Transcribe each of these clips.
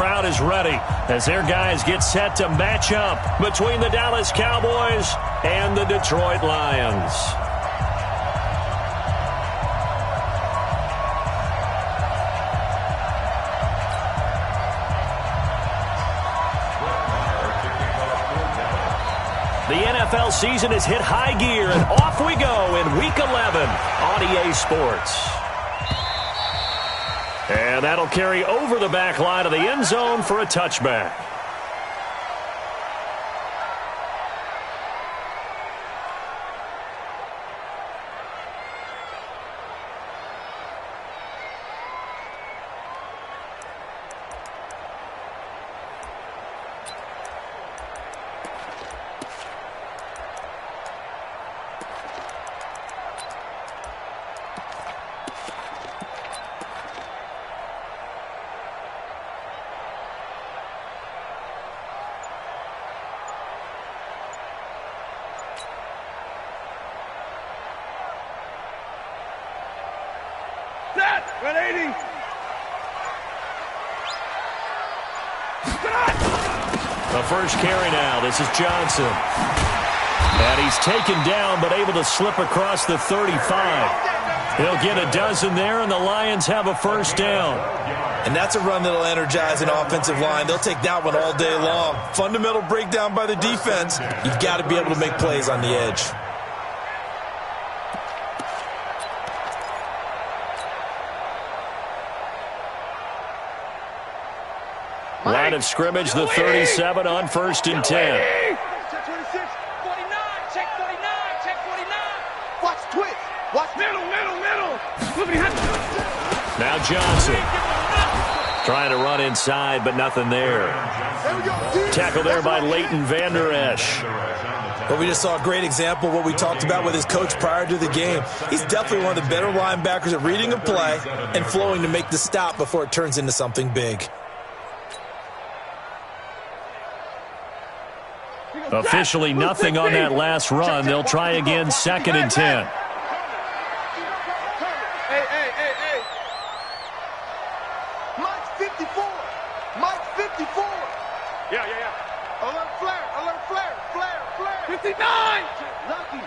crowd is ready as their guys get set to match up between the Dallas Cowboys and the Detroit Lions. The NFL season has hit high gear, and off we go in Week 11 on EA Sports. And that'll carry over the back line of the end zone for a touchback. The first carry now. This is Johnson. And he's taken down but able to slip across the 35. He'll get a dozen there, and the Lions have a first down. And that's a run that'll energize an offensive line. They'll take that one all day long. Fundamental breakdown by the defense. You've got to be able to make plays on the edge. Line of scrimmage, the 37 on 1st and 10. Check 26, 49, check 49, check 49. Watch twitch, watch middle. Now Johnson. Trying to run inside, but nothing there. Tackle there by Leighton Vander Esch. Well, we just saw a great example of what we talked about with his coach prior to the game. He's definitely one of the better linebackers at reading a play and flowing to make the stop before it turns into something big. Officially nothing on that last run. They'll try again, 2nd and 10. Hey. Mike's 54. Mike's 54. Yeah. Alert flare. 59. Lucky.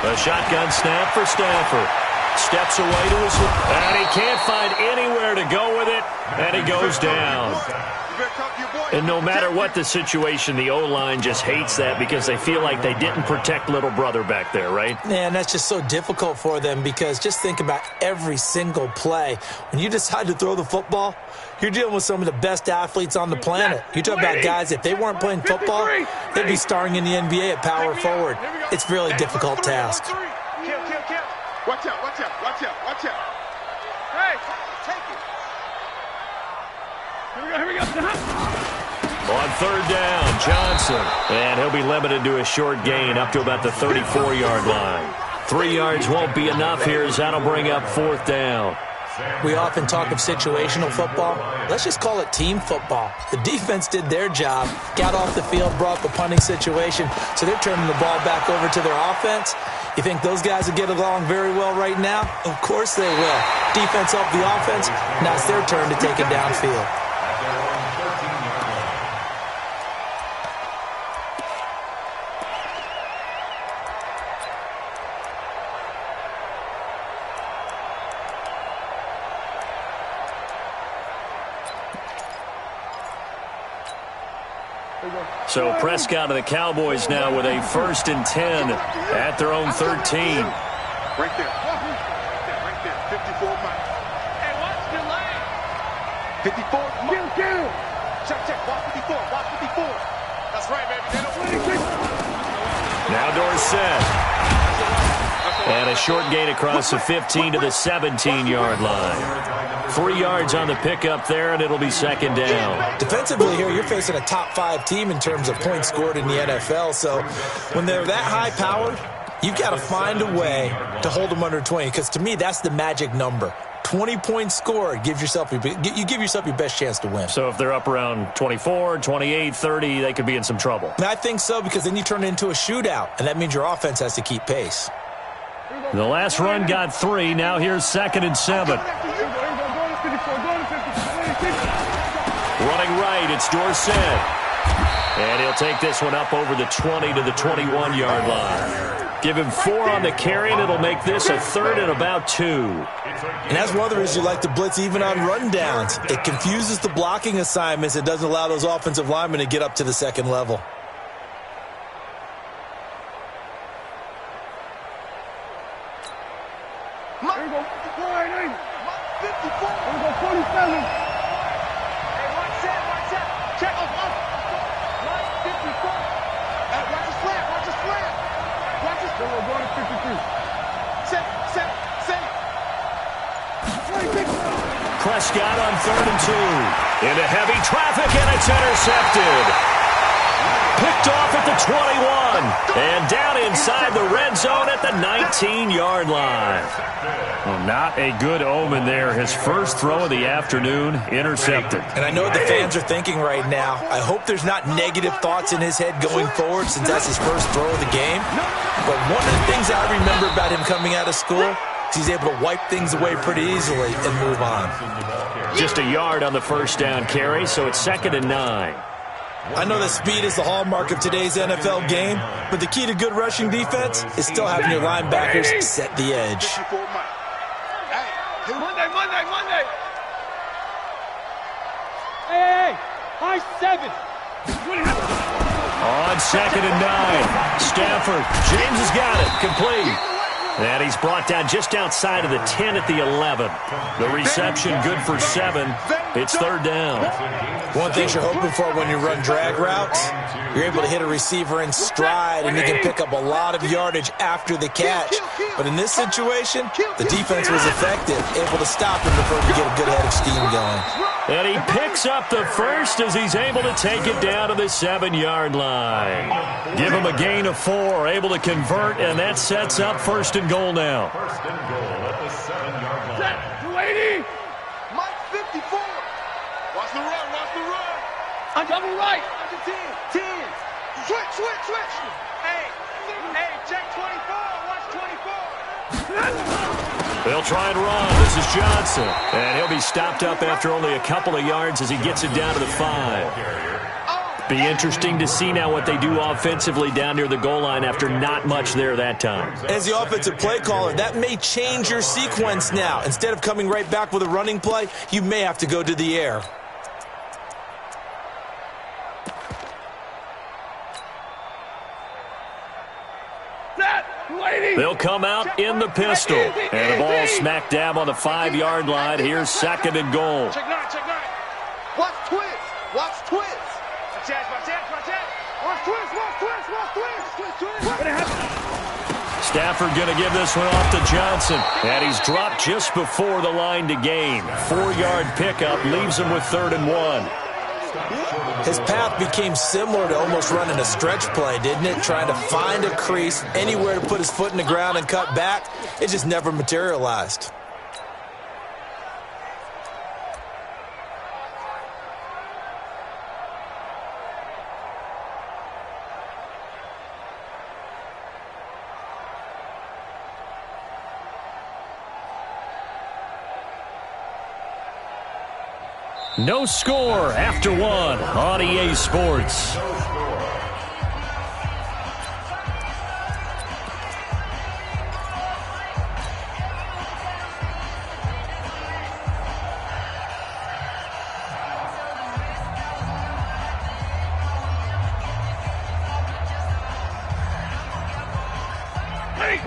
A shotgun snap for Stafford. Steps away to his... And he can't find anywhere to go with it. And he goes down. And no matter what the situation, the O-line just hates that because they feel like they didn't protect little brother back there, right? Man, that's just so difficult for them because just think about every single play. When you decide to throw the football, you're dealing with some of the best athletes on the planet. You talk about guys, if they weren't playing football, they'd be starring in the NBA at power forward. It's a really difficult task. Watch out. Hey, take it. Here we go. On 3rd down, Johnson. And he'll be limited to a short gain up to about the 34-yard line. 3 yards won't be enough here as that'll bring up 4th down. We often talk of situational football. Let's just call it team football. The defense did their job, got off the field, brought the punting situation, so they're turning the ball back over to their offense. You think those guys will get along very well right now? Of course they will. Defense helped the offense. Now it's their turn to take it downfield. So Prescott of the Cowboys now with a 1st and 10 at their own 13. Right there. 54 Mike. Hey, watch the lane. 54. Kill. Check. Watch 54. That's right, baby. Now Dorsett. And a short gain across the 15 to the 17-yard line. 3 yards on the pickup there, and it'll be 2nd down. Defensively here, you're facing a top 5 team in terms of points scored in the NFL. So when they're that high-powered, you've got to find a way to hold them under 20. Because to me, that's the magic number. 20 points scored, you give yourself your best chance to win. So if they're up around 24, 28, 30, they could be in some trouble. And I think so, because then you turn it into a shootout, and that means your offense has to keep pace. The last run got 3. Now here's 2nd and 7. Running right, it's Dorsett. And he'll take this one up over the 20 to the 21-yard line. Give him 4 on the carry, and it'll make this a 3rd and about 2. And that's one of the reasons you like to blitz even on rundowns. It confuses the blocking assignments. It doesn't allow those offensive linemen to get up to the second level. There you go. 54. There you go, 47. Hey, watch that. Check off. 54. Watch the slant. Watch the slant. Go to 53. Set. Prescott on 3rd and 2. Into heavy traffic, and it's intercepted. Picked off at the 21. And down inside the red zone at the 19-yard line. Well, not a good omen there. His first throw of the afternoon, intercepted. And I know what the fans are thinking right now. I hope there's not negative thoughts in his head going forward since that's his first throw of the game. But one of the things I remember about him coming out of school is he's able to wipe things away pretty easily and move on. Just a yard on the first down carry, so it's 2nd and 9. I know that speed is the hallmark of today's NFL game, but the key to good rushing defense is still having your linebackers set the edge. Monday. Hey, high 7. On 2nd and 9, Stafford. James has got it. Complete. And he's brought down just outside of the 10 at the 11. The reception good for 7. It's 3rd down. One thing you're hoping for when you run drag routes, you're able to hit a receiver in stride and you can pick up a lot of yardage after the catch. But in this situation, the defense was effective, able to stop him before he get a good head of steam going. And he picks up the first as he's able to take it down to the 7-yard line. Give him a gain of 4, able to convert, and that sets up 1st and goal now. 280. Mike 54. Watch the run. On double right. 10. Switch. Hey, check 24. Watch 24. They'll try and run. This is Johnson. And he'll be stopped up after only a couple of yards as he gets it down to the 5. Be interesting to see now what they do offensively down near the goal line after not much there that time. As the offensive play caller, that may change your sequence now. Instead of coming right back with a running play, you may have to go to the air. They'll come out in the pistol. And the ball smack dab on the 5-yard line. Here's 2nd and goal. Check 9. Watch twist. Watch twist. Stafford going to give this one off to Johnson. And he's dropped just before the line to gain. 4-yard pickup leaves him with 3rd and 1. His path became similar to almost running a stretch play, didn't it? Trying to find a crease, anywhere to put his foot in the ground and cut back. It just never materialized. No score after 1 on EA Sports.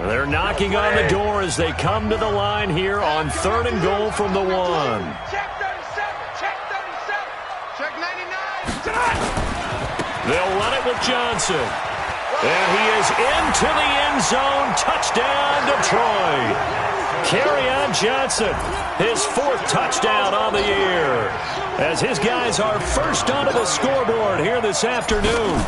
They're knocking on the door as they come to the line here on 3rd and goal from the 1. They'll run it with Johnson. And he is into the end zone. Touchdown, Detroit. Kerryon Johnson, his 4th touchdown on the year. As his guys are first onto the scoreboard here this afternoon.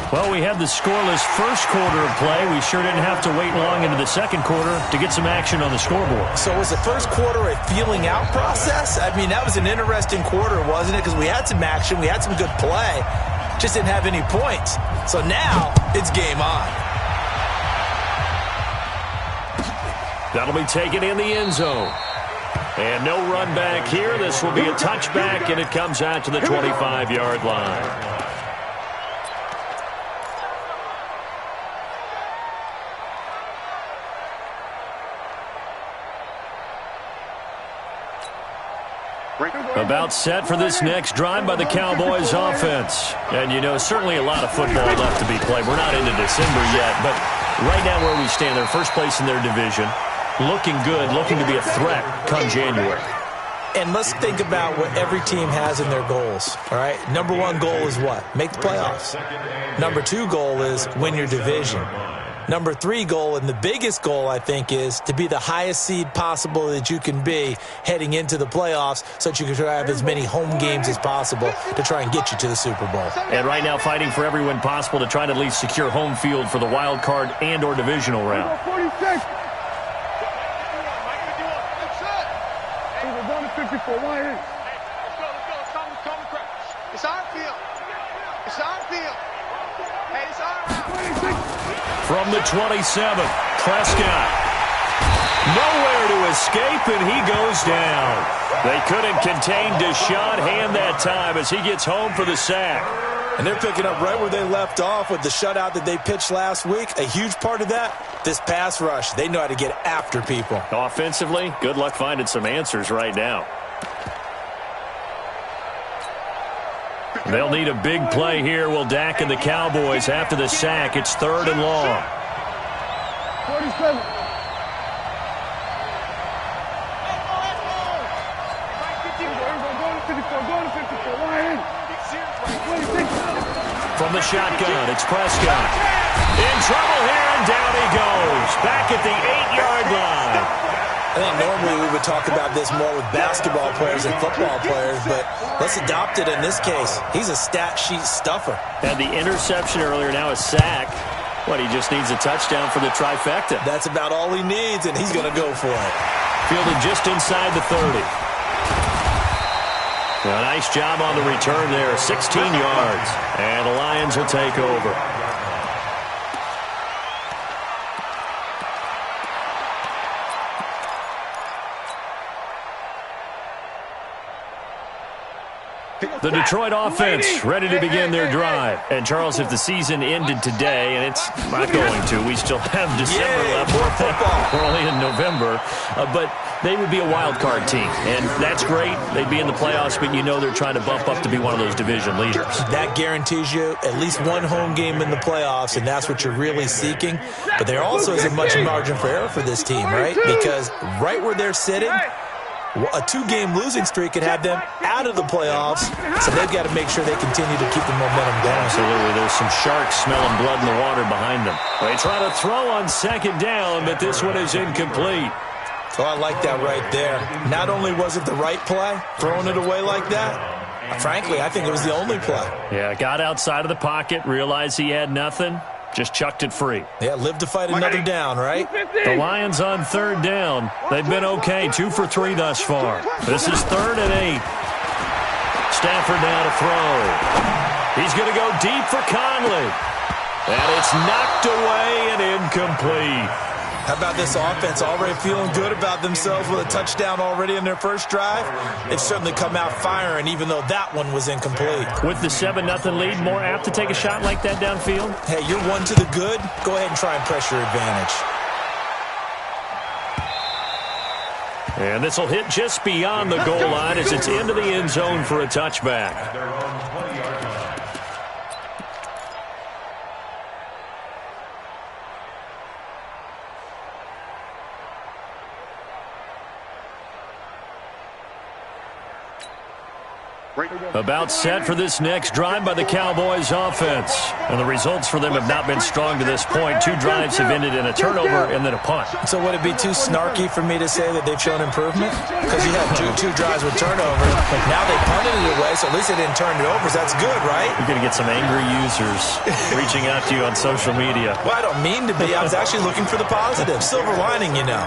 Well, we had the scoreless first quarter of play. We sure didn't have to wait long into the second quarter to get some action on the scoreboard. So was the first quarter a feeling out process? I mean, that was an interesting quarter, wasn't it? Because we had some action, we had some good play, just didn't have any points. So now it's game on. That'll be taken in the end zone. And no run back here. This will be a touchback, and it comes out to the 25-yard line. About set for this next drive by the Cowboys offense. And, you know, certainly a lot of football left to be played. We're not into December yet, but right now where we stand, they're first place in their division. Looking good, looking to be a threat come January. And let's think about what every team has in their goals, all right? Number one goal is what? Make the playoffs. Number two goal is win your division. Number three goal, and the biggest goal, I think, is to be the highest seed possible that you can be heading into the playoffs so that you can try to have as many home games as possible to try and get you to the Super Bowl. And right now fighting for every win possible to try to at least secure home field for the wild card and or divisional round. It's our field. It's our field. Hey, it's our round. From the 27, Prescott. Nowhere to escape, and he goes down. They couldn't contain Deshaun Hand that time as he gets home for the sack. And they're picking up right where they left off with the shutout that they pitched last week. A huge part of that, this pass rush. They know how to get after people. Offensively, good luck finding some answers right now. They'll need a big play here. Will Dak and the Cowboys after the sack. It's 3rd and long. 47. From the shotgun, it's Prescott. In trouble here, and down he goes. Back at the 8-yard line. I think normally we would talk about this more with basketball players and football players, but let's adopt it in this case. He's a stat sheet stuffer. Had the interception earlier, now a sack. What, he just needs a touchdown for the trifecta. That's about all he needs, and he's going to go for it. Fielded just inside the 30. A nice job on the return there, 16 yards. And the Lions will take over. The Detroit offense ready to begin their drive. And, Charles, if the season ended today, and it's not going to, we still have December left. We're only in November. But they would be a wild card team. And that's great. They'd be in the playoffs, but you know they're trying to bump up to be one of those division leaders. That guarantees you at least one home game in the playoffs, and that's what you're really seeking. But there also isn't much margin for error for this team, right? Because right where they're sitting, a 2-game losing streak could have them out of the playoffs, so they've got to make sure they continue to keep the momentum going. Absolutely. There's some sharks smelling blood in the water behind them. They try to throw on 2nd down, but this one is incomplete. So I like that right there. Not only was it the right play, throwing it away like that, frankly, I think it was the only play. Yeah, got outside of the pocket, realized he had nothing. Just chucked it free. Yeah, live to fight another down, right? The Lions on 3rd down. They've been okay, 2 for 3 thus far. This is 3rd and 8. Stafford now to throw. He's going to go deep for Conley. And it's knocked away and incomplete. How about this offense already feeling good about themselves with a touchdown already in their first drive? They've certainly come out firing, even though that one was incomplete. With the 7-0 lead, more apt to take a shot like that downfield? Hey, you're one to the good. Go ahead and try and press your advantage. And this will hit just beyond the goal line as it's into the end zone for a touchback. About set for this next drive by the Cowboys offense. And the results for them have not been strong to this point. 2 drives have ended in a turnover and then a punt. So would it be too snarky for me to say that they've shown improvement? Because you had two drives with turnovers. Now they punted it away, so at least they didn't turn it over. So that's good, right? You're going to get some angry users reaching out to you on social media. Well, I don't mean to be. I was actually looking for the positive. Silver lining, you know.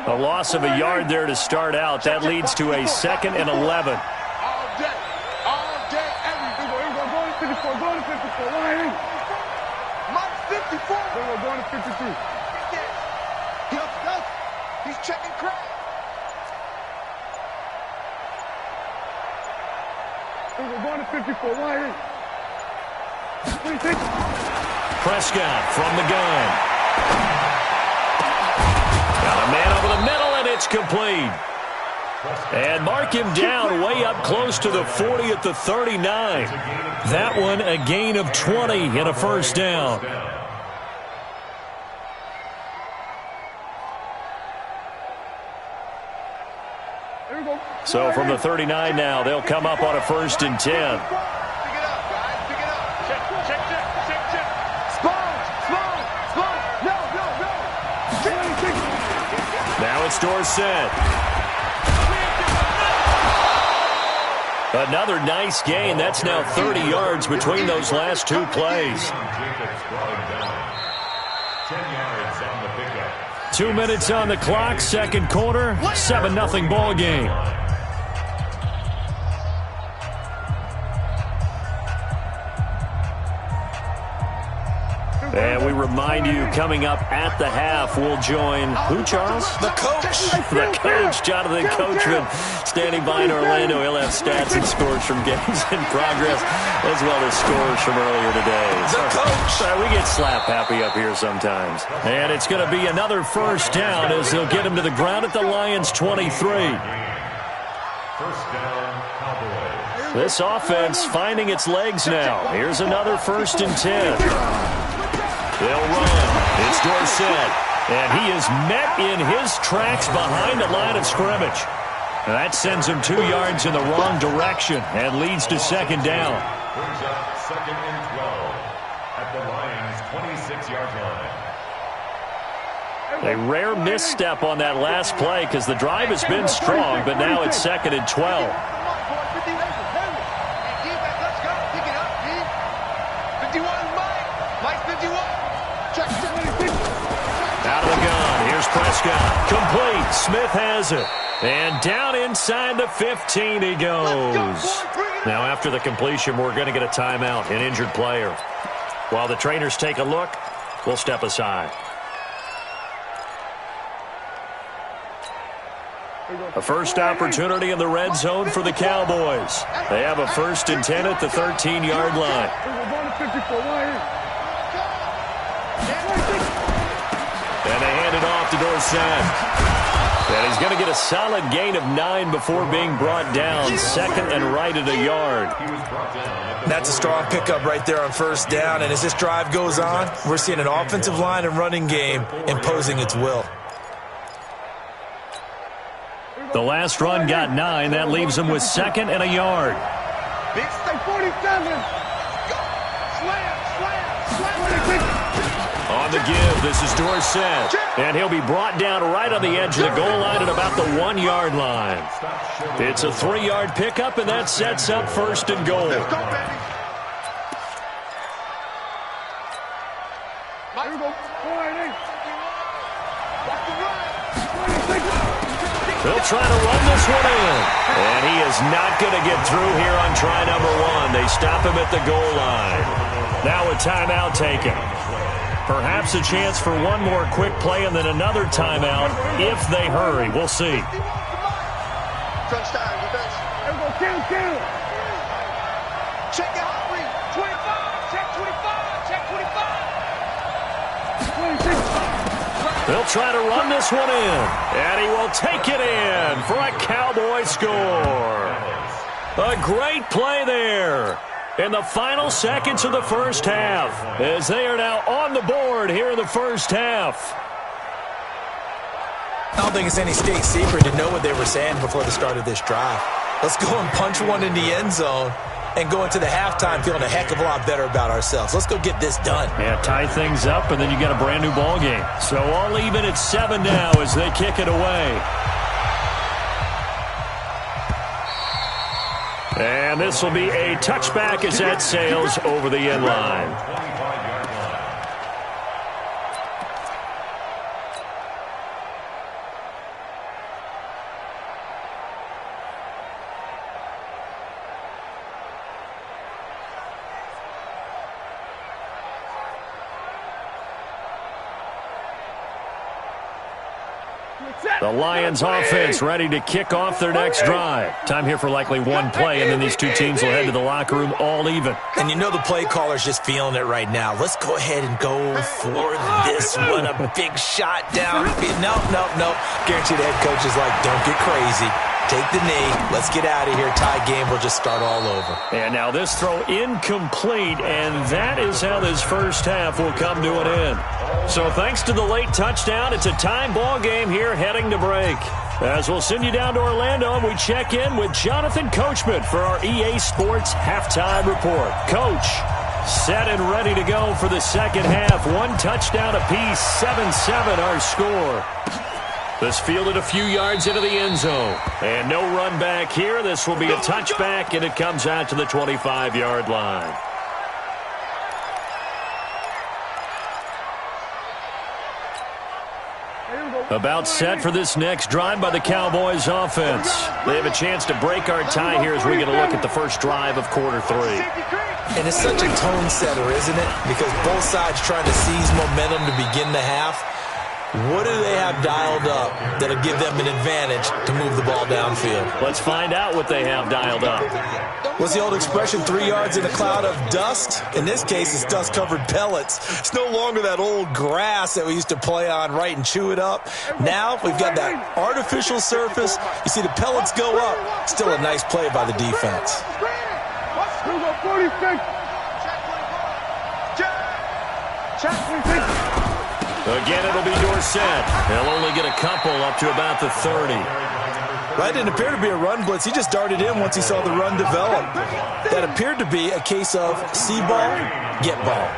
A loss of a yard there to start out. That leads to a 2nd and 11. All day, every 52. He's checking crack. We're going to 54. Why? Prescott from the gun. Got a man over the middle, and it's complete. And mark him down way up close to the 40 at the 39. That one a gain of 20 and a first down. So from the 39 now, they'll come up on a 1st and 10. Pick it up, guys. Pick it up. Check. Spawn. No. Now it's Dorsett. Another nice gain. That's now 30 yards between those last two plays. 2 minutes on the clock, second quarter, 7-0 ball game. And we remind you, coming up at the half, we'll join who, Charles? The coach. The coach, Jonathan Coachman, standing by in Orlando. He'll have stats and scores from games in progress, as well as scores from earlier today. The coach. We get slap happy up here sometimes. And it's going to be another first down as they'll get him to the ground at the Lions' 23. First down, Cowboys. This offense finding its legs now. Here's another 1st and 10. They'll run. It's Dorsett. And he is met in his tracks behind the line of scrimmage. And that sends him 2 yards in the wrong direction and leads to second down. Brings up 2nd and 12 at the Lions' 26-yard line. A rare misstep on that last play because the drive has been strong, but now it's 2nd and 12. Out of the gun. Here's Prescott. Complete. Smith has it. And down inside the 15 he goes. Now after the completion, we're going to get a timeout, an injured player. While the trainers take a look, we'll step aside. A first opportunity in the red zone for the Cowboys. They have a 1st and 10 at the 13-yard line. And they hand it off to Dorsett. And he's going to get a solid gain of 9 before being brought down. 2nd and right at a yard. That's a strong pickup right there on 1st down. And as this drive goes on, we're seeing an offensive line and running game imposing its will. The last run got 9. That leaves him with 2nd and a yard. Big stay 47. On the give, this is Dorsett. And he'll be brought down right on the edge of the goal line at about the 1-yard line. It's a 3-yard pickup, and that sets up 1st and goal. They'll try to run this one in. And he is not going to get through here on try number 1. They stop him at the goal line. Now a timeout taken. Perhaps a chance for one more quick play and then another timeout if they hurry. We'll see. Check out 25. Check 25. Check 25. They'll try to run this one in. And he will take it in for a Cowboy score. A great play there in the final seconds of the first half, as they are now on the board here in the first half. I don't think it's any state secret to know what they were saying before the start of this drive. Let's go and punch one in the end zone and go into the halftime feeling a heck of a lot better about ourselves. Let's go get this done. Yeah, tie things up, and then you get a brand-new ball game. So all even at 7 now as they kick it away. And this will be a touchback as that sails over the end line. The Lions offense ready to kick off their next drive. Time here for likely one play, and then these two teams will head to the locker room all even. And you know the play caller's just feeling it right now. Let's go ahead and go for this one. A big shot downfield. No. Guarantee the head coach is like, don't get crazy. Take the knee. Let's get out of here. Tie game will just start all over. And now this throw incomplete, and that is how this first half will come to an end. So thanks to the late touchdown, it's a time ball game here heading to break. As we'll send you down to Orlando, and we check in with Jonathan Coachman for our EA Sports Halftime Report. Coach, set and ready to go for the second half. One touchdown apiece, 7-7 our score. This fielded a few yards into the end zone. And no run back here. This will be a touchback, and it comes out to the 25-yard line. About set for this next drive by the Cowboys offense. They have a chance to break our tie here as we get a look at the first drive of quarter 3. And it's such a tone setter, isn't it? Because both sides trying to seize momentum to begin the half. What do they have dialed up that'll give them an advantage to move the ball downfield? Let's find out what they have dialed up. What's the old expression, 3 yards in a cloud of dust? In this case, it's dust-covered pellets. It's no longer that old grass that we used to play on, right, and chew it up. Now we've got that artificial surface. You see the pellets go up. Still a nice play by the defense. Again, it'll be Dorsett. He'll only get a couple up to about the 30. That didn't appear to be a run blitz. He just darted in once he saw the run develop. That appeared to be a case of see ball, get ball.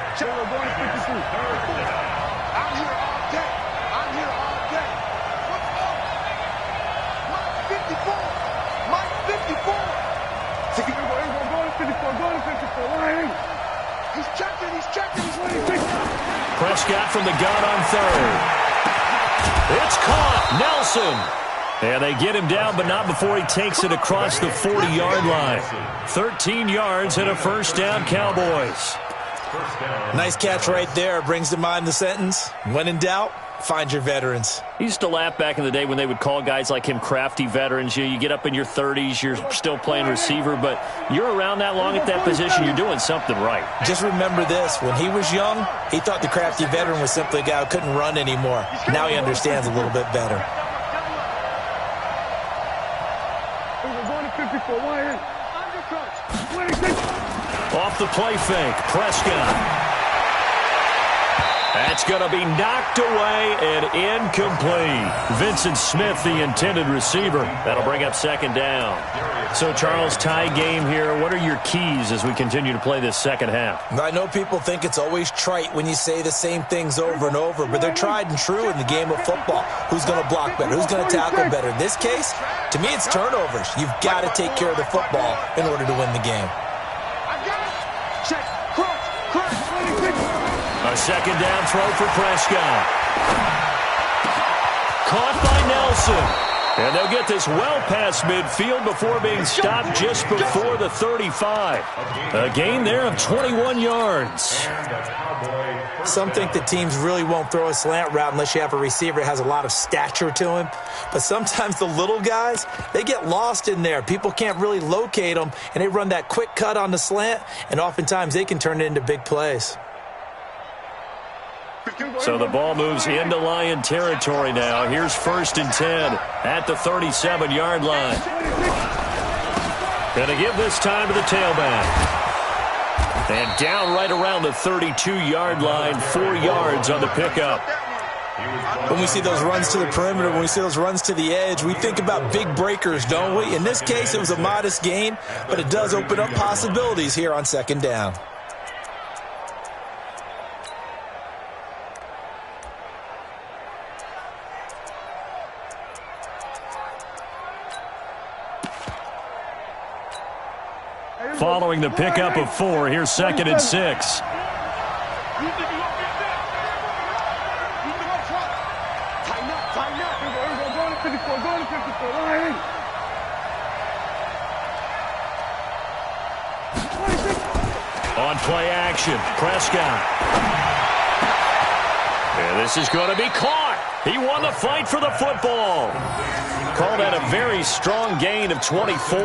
Prescott from the gun on third. It's caught. Nelson. And they get him down, but not before he takes it across the 40-yard line. 13 yards and a first down, Cowboys. Nice catch right there. Brings to mind the sentence, when in doubt, find your veterans. He used to laugh back in the day when they would call guys like him crafty veterans. You get up in your 30s, you're still playing receiver, but you're around that long at that position, you're doing something right. Just remember this. When he was young, he thought the crafty veteran was simply a guy who couldn't run anymore. Now he understands a little bit better. Off the play fake, Prescott. That's going to be knocked away and incomplete. Vincent Smith, the intended receiver. That'll bring up second down. So, Charles, tie game here. What are your keys as we continue to play this second half? I know people think it's always trite when you say the same things over and over, but they're tried and true in the game of football. Who's going to block better? Who's going to tackle better? In this case, to me, it's turnovers. You've got to take care of the football in order to win the game. A second down throw for Prescott. Caught by Nelson. And they'll get this well past midfield before being stopped just before the 35. A gain there of 21 yards. Some think that teams really won't throw a slant route unless you have a receiver that has a lot of stature to him. But sometimes the little guys, they get lost in there. People can't really locate them, and they run that quick cut on the slant, and oftentimes they can turn it into big plays. So the ball moves into Lion territory now. Here's 1st and 10 at the 37-yard line. Going to give this time to the tailback. And down right around the 32-yard line, 4 yards on the pickup. When we see those runs to the perimeter, when we see those runs to the edge, we think about big breakers, don't we? In this case, it was a modest gain, but it does open up possibilities here on second down. Following the pickup of 4, here's 2nd and 6. On play action, Prescott. And this is going to be caught. He won the fight for the football. Called that a very strong gain of 24.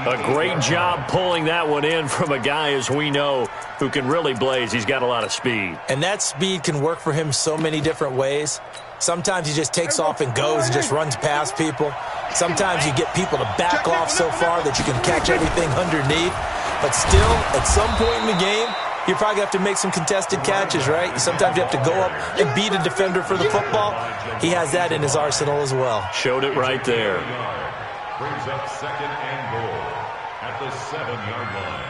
A great job pulling that one in from a guy, as we know, who can really blaze. He's got a lot of speed. And that speed can work for him so many different ways. Sometimes he just takes off and goes and just runs past people. Sometimes you get people to back off so far that you can catch everything underneath. But still, at some point in the game, you probably have to make some contested catches, right? Sometimes you have to go up and beat a defender for the football. He has that in his arsenal as well. Showed it right there. Brings up second and goal at the 7-yard line.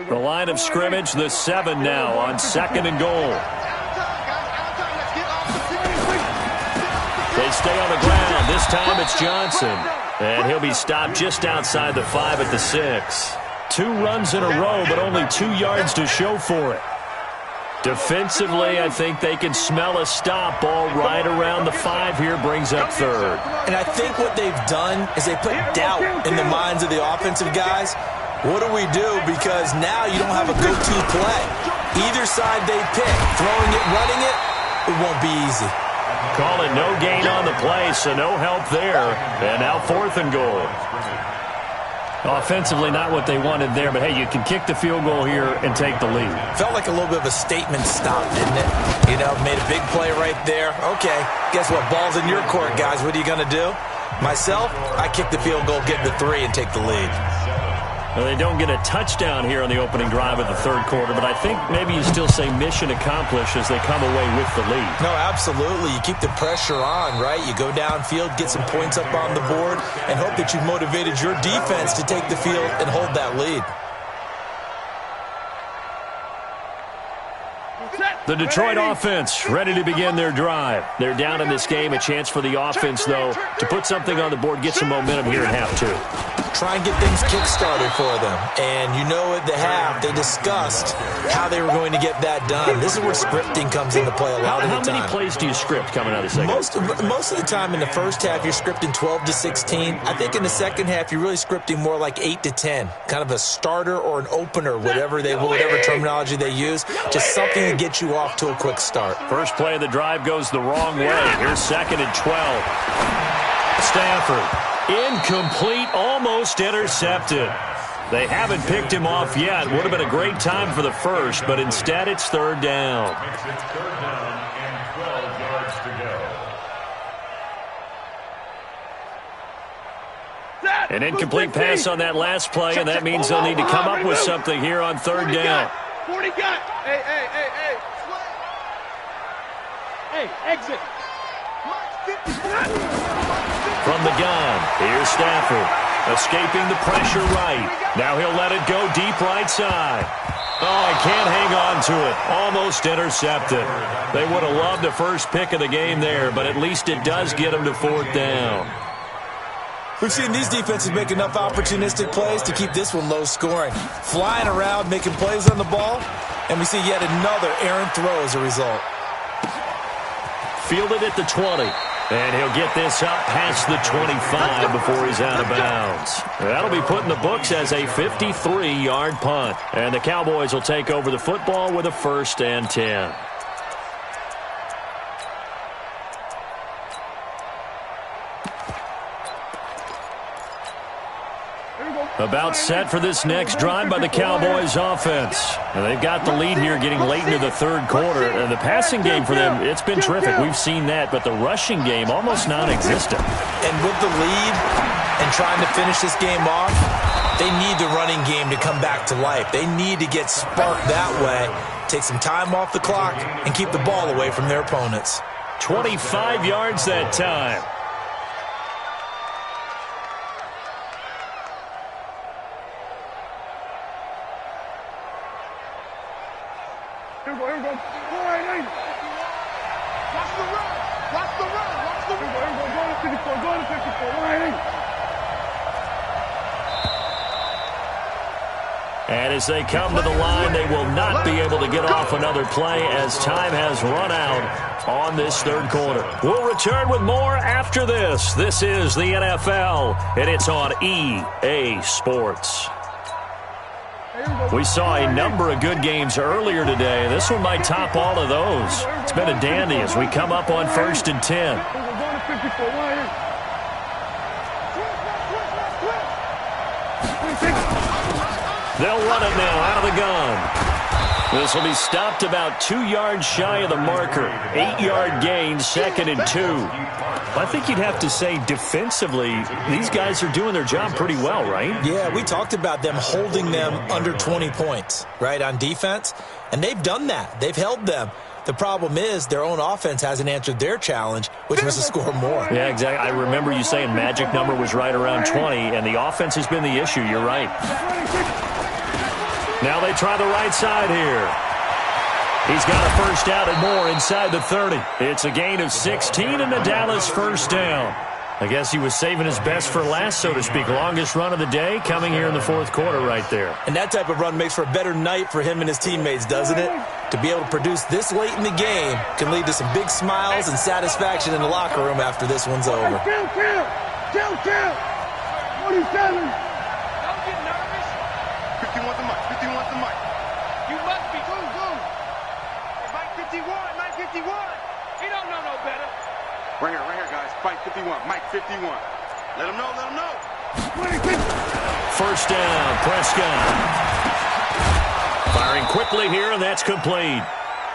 The line of scrimmage, the 7 now on second and goal. They stay on the ground. This time it's Johnson. And he'll be stopped just outside the 5 at the 6. 2 runs in a row, but only 2 yards to show for it. Defensively, I think they can smell a stop. Ball right around the 5 here, brings up third. And I think what they've done is they put doubt in the minds of the offensive guys. What do we do? Because now you don't have a go-to play. Either side they pick, throwing it, running it, it won't be easy. Call it no gain on the play, so no help there. And now 4th and goal. Offensively, not what they wanted there, but hey, you can kick the field goal here and take the lead. Felt like a little bit of a statement stop, didn't it? You know, made a big play right there. Okay, guess what? Ball's in your court, guys. What are you going to do? Myself, I kick the field goal, get the 3, and take the lead. Well, they don't get a touchdown here on the opening drive of the third quarter, but I think maybe you still say mission accomplished as they come away with the lead. No, absolutely. You keep the pressure on, right? You go downfield, get some points up on the board, and hope that you've motivated your defense to take the field and hold that lead. The Detroit offense ready to begin their drive. They're down in this game. A chance for the offense, though, to put something on the board, get some momentum here in half 2. Try and get things kick-started for them. And you know at the half, they discussed how they were going to get that done. This is where scripting comes into play a lot of the time. How many plays do you script coming out of the second? Most of the time in the first half, you're scripting 12 to 16. I think in the second half, you're really scripting more like 8 to 10. Kind of a starter or an opener, whatever terminology they use. Just something to get you off to a quick start. First play of the drive goes the wrong way. Here's 2nd and 12. Stafford. Incomplete, almost intercepted. They haven't picked him off yet. Would have been a great time for the first, but instead it's 3rd down. Makes it 3rd down and 12 yards to go. An incomplete pass on that last play, and that means they'll need to come up with something here on 3rd down. 40 got. Hey. Hey, exit. From the gun, here's Stafford, escaping the pressure right. Now he'll let it go deep right side. Oh, he can't hang on to it. Almost intercepted. They would have loved the first pick of the game there, but at least it does get them to 4th down. We've seen these defenses make enough opportunistic plays to keep this one low scoring. Flying around, making plays on the ball, and we see yet another errant throw as a result. Fielded at the 20. And he'll get this up past the 25 before he's out of bounds. That'll be put in the books as a 53-yard punt. And the Cowboys will take over the football with a 1st and 10. About set for this next drive by the Cowboys offense. And they've got the lead here getting late into the third quarter. And the passing game for them, it's been terrific. We've seen that, but the rushing game almost non-existent. And with the lead and trying to finish this game off, they need the running game to come back to life. They need to get sparked that way, take some time off the clock, and keep the ball away from their opponents. 25 yards that time. Here we go. All right, watch the run. Watch the run. Here we go. Go to 54. Go to 54. All right, And as they come to the line, they will not be able to get off another play as time has run out on this third quarter. We'll return with more after this. This is the NFL, and it's on EA Sports. We saw a number of good games earlier today. This one might top all of those. It's been a dandy as we come up on 1st and 10. They'll run it now out of the gun. This will be stopped about 2 yards shy of the marker. 8-yard gain, 2nd and 2. I think you'd have to say defensively, these guys are doing their job pretty well, right? Yeah, we talked about them holding them under 20 points, right, on defense. And they've done that. They've held them. The problem is their own offense hasn't answered their challenge, which was to score more. Yeah, exactly. I remember you saying magic number was right around 20, and the offense has been the issue. You're right. Now they try the right side here. He's got a first down and more inside the 30. It's a gain of 16 and the Dallas first down. I guess he was saving his best for last, so to speak. Longest run of the day coming here in the 4th quarter right there. And that type of run makes for a better night for him and his teammates, doesn't it? To be able to produce this late in the game can lead to some big smiles and satisfaction in the locker room after this one's over. Kill! 47. Don't get nervous. 51 the mic. You must be. Go. Mike 51. He don't know no better. Right here, guys. Fight 51. Mike 51. Let him know. First down, Prescott. Firing quickly here, and that's complete.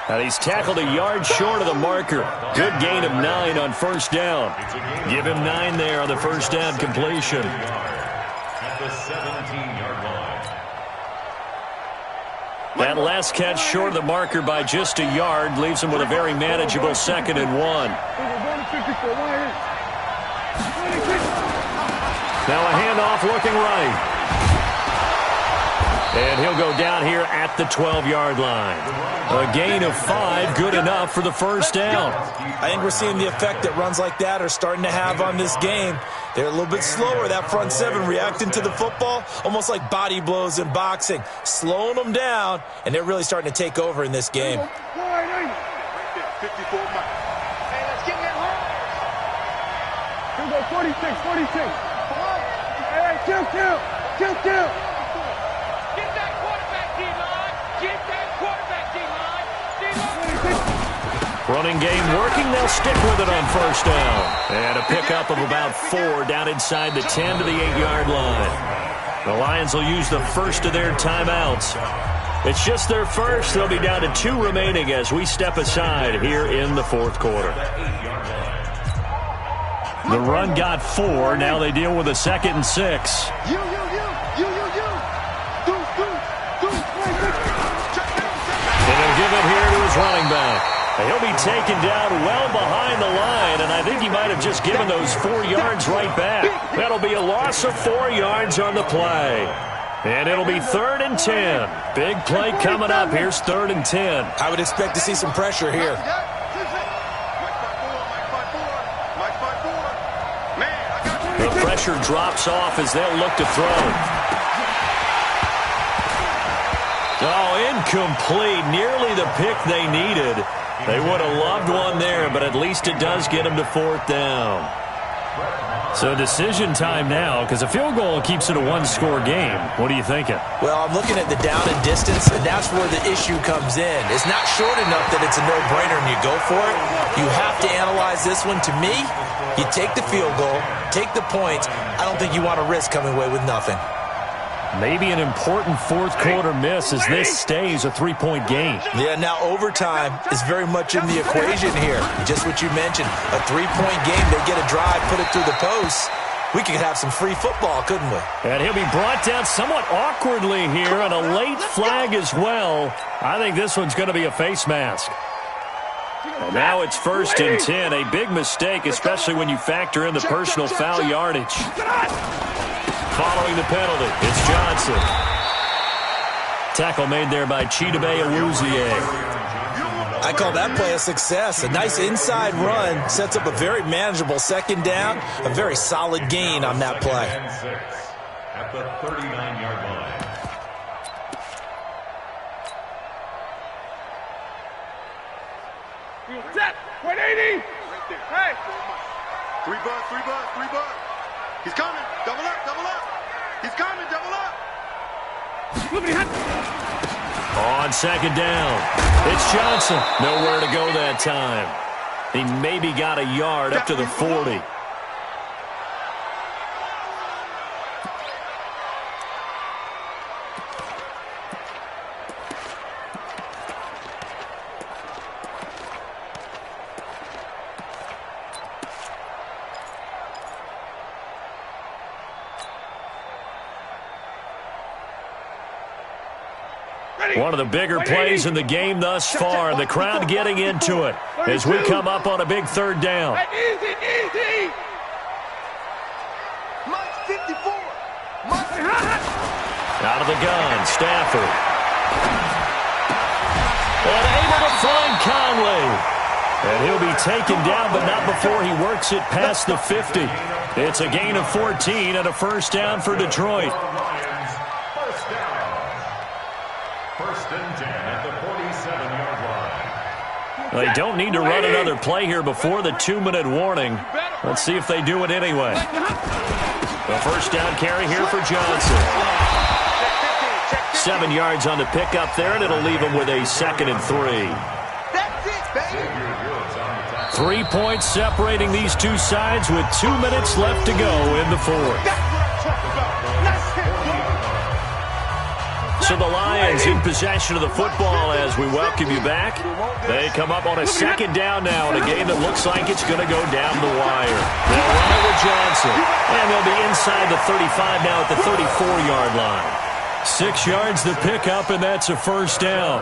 And he's tackled a yard short of the marker. Good gain of 9 on first down. Give him 9 there on the first down completion. At the 17-yard line. That last catch short of the marker by just a yard leaves him with a very manageable 2nd and 1. Now a handoff looking right. And he'll go down here at the 12-yard line. A gain of 5, good enough for the first down. I think we're seeing the effect that runs like that are starting to have on this game. They're a little bit slower, that front 7, reacting to the football, almost like body blows in boxing, slowing them down, and they're really starting to take over in this game. 54 Mike. Hey, let's get that home. Here we go, 46. Hey, kill. Get that quarterback, D-line. Running game working. They'll stick with it on first down. And a pickup of about 4 down inside the 10 to the 8-yard line. The Lions will use the first of their timeouts. It's just their first. They'll be down to 2 remaining as we step aside here in the 4th quarter. The run got 4. Now they deal with a 2nd and 6. And they'll give it here to his running back. He'll be taken down well behind the line, and I think he might have just given those 4 yards right back. That'll be a loss of 4 yards on the play. And it'll be 3rd and 10. Big play coming up. Here's 3rd and 10. I would expect to see some pressure here. The pressure drops off as they'll look to throw. Oh, incomplete. Nearly the pick they needed. They would have loved one there, but at least it does get them to 4th down. So decision time now, because a field goal keeps it a 1-score game. What are you thinking? Well, I'm looking at the down and distance, and that's where the issue comes in. It's not short enough that it's a no-brainer and you go for it. You have to analyze this one. To me, you take the field goal, take the points. I don't think you want to risk coming away with nothing. Maybe an important 4th quarter miss as this stays a 3-point game. Yeah, now overtime is very much in the equation here. Just what you mentioned, a 3-point game. They get a drive, put it through the post. We could have some free football, couldn't we? And he'll be brought down somewhat awkwardly here on a late flag as well. I think this one's going to be a face mask. And now it's 1st and 10. A big mistake, especially when you factor in the personal foul yardage. Following the penalty, it's Johnson. Tackle made there by Chidobe Awuzie. I call that play a success. A nice inside run sets up a very manageable 2nd down. A very solid gain on that play. At the 39-yard line. Set. 180. Hey. 3 bucks. He's coming. Double up. He's coming. Double up. On second down, it's Johnson. Nowhere to go that time. He maybe got a yard up to the 40. One of the bigger plays in the game thus far, and the crowd getting into it as we come up on a big third down. Easy. Mike 54. Out of the gun, Stafford. And able to find Conley. And he'll be taken down, but not before he works it past the 50. It's a gain of 14 and a first down for Detroit. First and 10 at the 47-yard line. They don't need to run another play here before the 2-minute warning. Let's see if they do it anyway. The first down carry here for Johnson. 7 yards on the pickup there, and it'll leave him with a 2nd and 3. 3 points separating these two sides with 2 minutes left to go in the fourth. So the Lions in possession of the football as we welcome you back. They come up on a second down now in a game that looks like it's going to go down the wire. They'll run it with Johnson, and they'll be inside the 35 now at the 34-yard line. 6 yards to pick up, and that's a first down.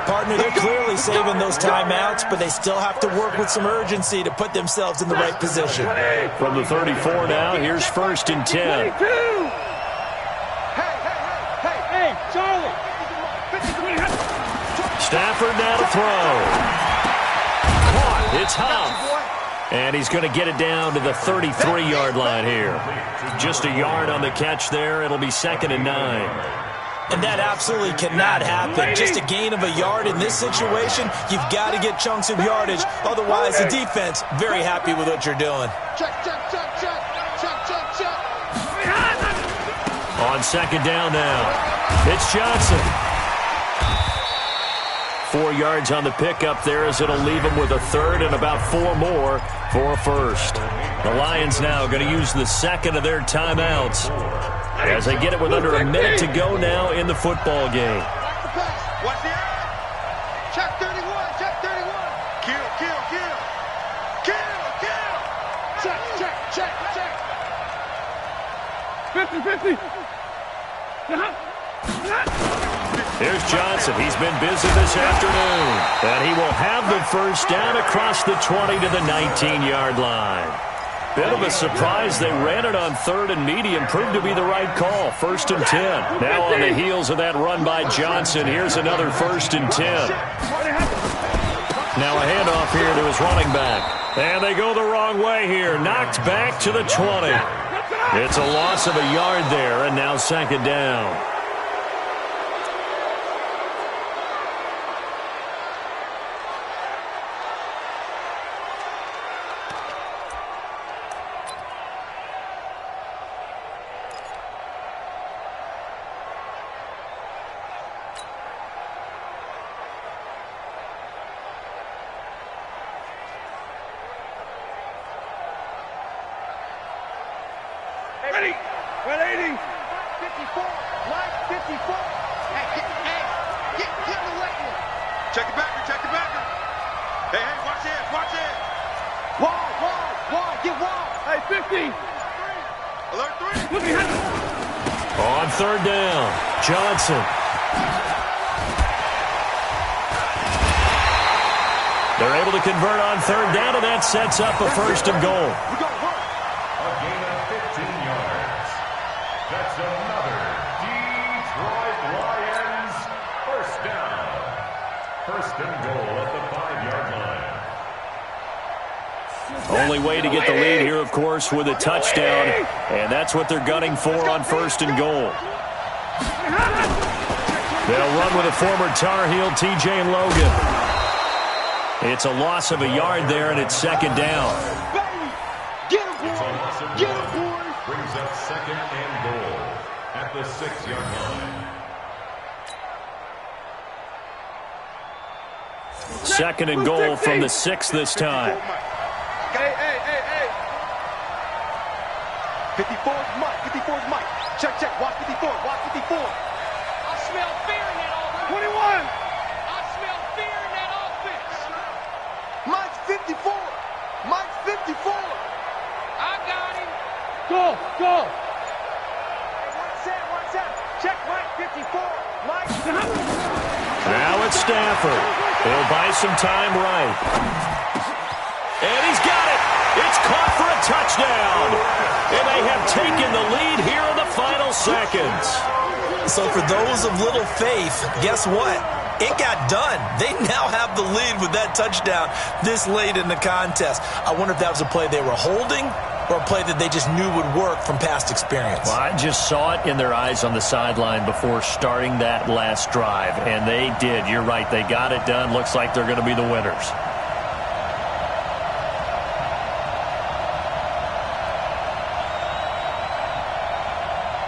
Partner, they're clearly saving those timeouts, but they still have to work with some urgency to put themselves in the right position. From the 34 now, here's first and 10. Charlie. Stafford now to throw. Caught. It's Huff. And he's going to get it down to the 33-yard line here. Just a yard on the catch there. It'll be 2nd and 9. And that absolutely cannot happen. Just a gain of a yard in this situation, you've got to get chunks of yardage. Otherwise, the defense, very happy with what you're doing. Check. On second down now. It's Johnson. 4 yards on the pickup there as it'll leave him with a 3rd and about 4 more for a first. The Lions now going to use the 2nd of their timeouts as they get it with under a minute to go now in the football game. Watch the eye. Check 31. Kill. Check. 50. Here's Johnson. He's been busy this afternoon. And he will have the first down across the 20 to the 19-yard line. Bit of a surprise. They ran it on 3rd and medium. Proved to be the right call. 1st and 10. Now on the heels of that run by Johnson, here's another 1st and 10. Now a handoff here to his running back. And they go the wrong way here. Knocked back to the 20. It's a loss of a yard there, and now 2nd down. Ready. 180. 54. Line 54. Hey, get in the way. Check it back. Hey, watch it. Wall. Get wall. Hey, 50. Alert 3. On 3rd down, Johnson. They're able to convert on 3rd down, and that sets up a 1st and goal. A gain of 15 yards. That's another Detroit Lions first down. 1st and goal at the 5-yard line. Only way to get the lead here, of course, with a touchdown, and that's what they're gunning for on 1st and goal. They'll run with a former Tar Heel, TJ Logan. It's a loss of a yard there, and it's 2nd down. Get him, boys. Brings up 2nd and goal at the 6-yard line. 2nd and goal from the 6 this time. Hey. 54 is Mike. 54 is Mike. Check. Watch 54. Watch 54. I smell fear in that offense. 21. I smell fear in that offense. Mike's 54. Mike's 54. I got him. Go. Hey, one set. Check Mike 54. Mike. Now it's Stafford. He'll buy some time right. And he's got it. It's caught for a touchdown. And they have taken the lead here in the final seconds. So for those of little faith, guess what? It got done. They now have the lead with that touchdown this late in the contest. I wonder if that was a play they were holding or a play that they just knew would work from past experience. Well, I just saw it in their eyes on the sideline before starting that last drive, and they did. You're right. They got it done. Looks like they're going to be the winners.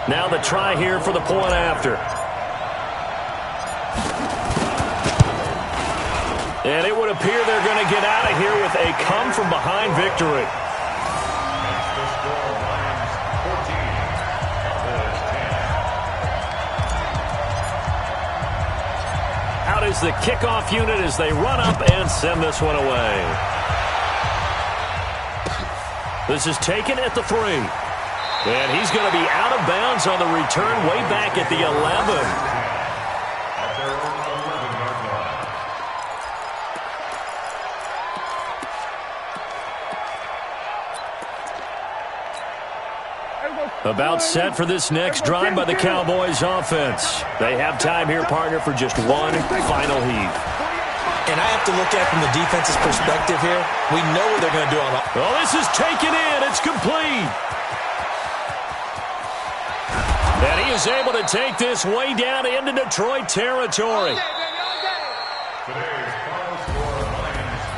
Now the try here for the point after. And it would appear they're going to get out of here with a come-from-behind victory. Out is the kickoff unit as they run up and send this one away. This is taken at the 3. And he's going to be out of bounds on the return way back at the 11. About set for this next drive by the Cowboys offense. They have time here, partner, for just one final heave. And I have to look at it from the defense's perspective here. We know what they're going to do on offense. Oh, this is taken in. It's complete. And he is able to take this way down into Detroit territory.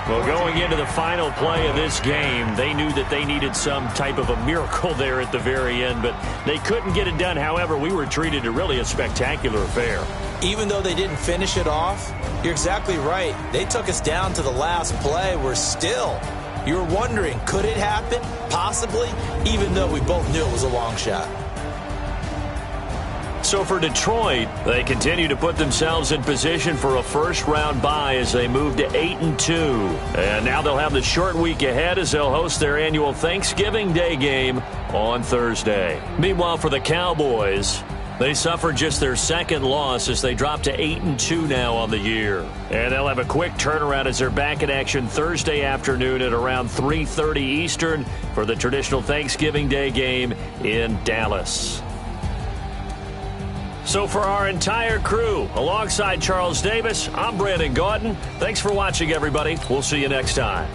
Well, going into the final play of this game, they knew that they needed some type of a miracle there at the very end, but they couldn't get it done. However, we were treated to really a spectacular affair. Even though they didn't finish it off, you're exactly right. They took us down to the last play. We're still. You were wondering, could it happen? Possibly, even though we both knew it was a long shot. So for Detroit, they continue to put themselves in position for a first-round bye as they move to 8-2. And now they'll have the short week ahead as they'll host their annual Thanksgiving Day game on Thursday. Meanwhile, for the Cowboys, they suffered just their second loss as they drop to 8-2 now on the year. And they'll have a quick turnaround as they're back in action Thursday afternoon at around 3:30 Eastern for the traditional Thanksgiving Day game in Dallas. So for our entire crew, alongside Charles Davis, I'm Brandon Gautin. Thanks for watching, everybody. We'll see you next time.